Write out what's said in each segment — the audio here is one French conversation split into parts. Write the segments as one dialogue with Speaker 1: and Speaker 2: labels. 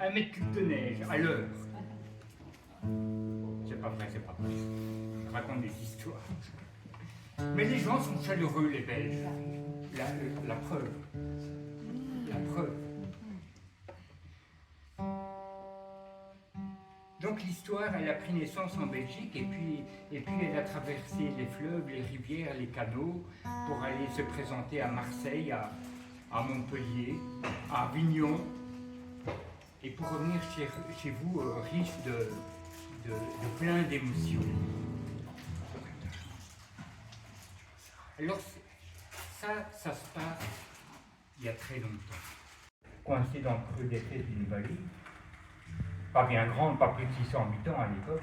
Speaker 1: Un mètre cube de neige à l'heure. C'est pas vrai, c'est pas vrai. Je raconte des histoires. Mais les gens sont chaleureux, les Belges. La preuve. La preuve. Donc l'histoire, elle a pris naissance en Belgique et puis elle a traversé les fleuves, les rivières, les canaux pour aller se présenter à Marseille, à Montpellier, à Avignon et pour revenir chez vous riche de plein d'émotions. Alors ça se passe il y a très longtemps. Coincé dans le creux des têtes d'une vallée, pas bien grande, pas plus de 600 habitants à l'époque.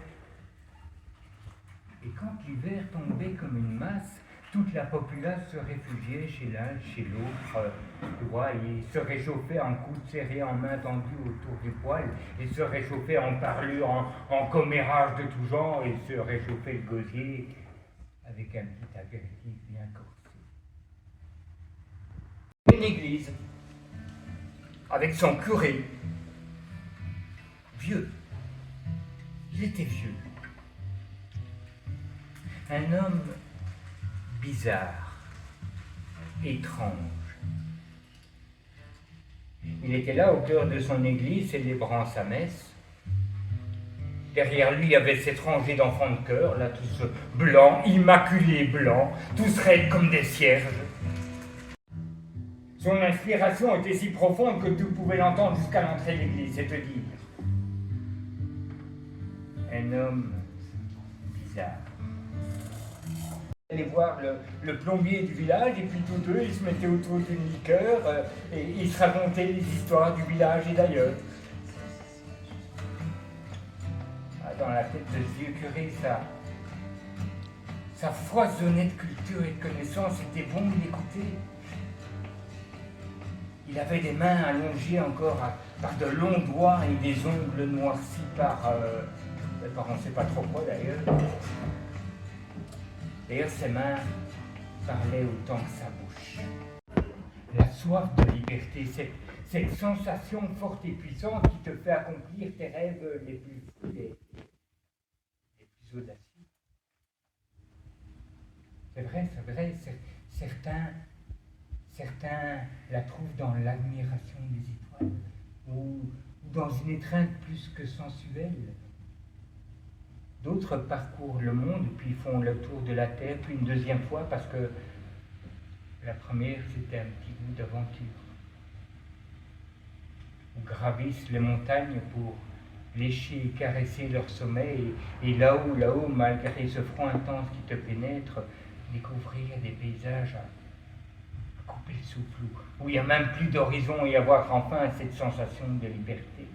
Speaker 1: Et quand l'hiver tombait comme une masse, toute la populace se réfugiait chez l'un, chez l'autre, tu vois, et se réchauffait en coudes serrés, en mains tendues autour du poêle, et se réchauffait en parlure, en commérage de tout genre, et se réchauffait le gosier avec un petit apéritif bien corsé. Une église, avec son curé, vieux. Il était vieux. Un homme bizarre, étrange. Il était là au cœur de son église, célébrant sa messe. Derrière lui, il y avait cette rangée d'enfants de chœur, là, tous blancs, immaculés blancs, tous raides comme des cierges. Son inspiration était si profonde que tu pouvais l'entendre jusqu'à l'entrée de l'église, c'est te dire. Un homme bizarre. Aller voir le plombier du village et puis tous deux ils se mettaient autour d'une liqueur et ils se racontaient les histoires du village et d'ailleurs. Dans la tête de ce vieux curé, ça foisonnait de culture et de connaissances, c'était bon de l'écouter. Il avait des mains allongées encore par de longs doigts et des ongles noircis par on ne sait pas trop quoi d'ailleurs. D'ailleurs, ses mains parlaient autant que sa bouche. La soif de liberté, cette sensation forte et puissante qui te fait accomplir tes rêves les plus fous, les plus audacieux. C'est vrai, certains la trouvent dans l'admiration des étoiles ou dans une étreinte plus que sensuelle. D'autres parcourent le monde, puis font le tour de la Terre, puis une deuxième fois, parce que la première, c'était un petit bout d'aventure. Ou gravissent les montagnes pour lécher et caresser leur sommet, et là-haut, malgré ce front intense qui te pénètre, découvrir des paysages à couper le souffle, où il n'y a même plus d'horizon et avoir enfin cette sensation de liberté.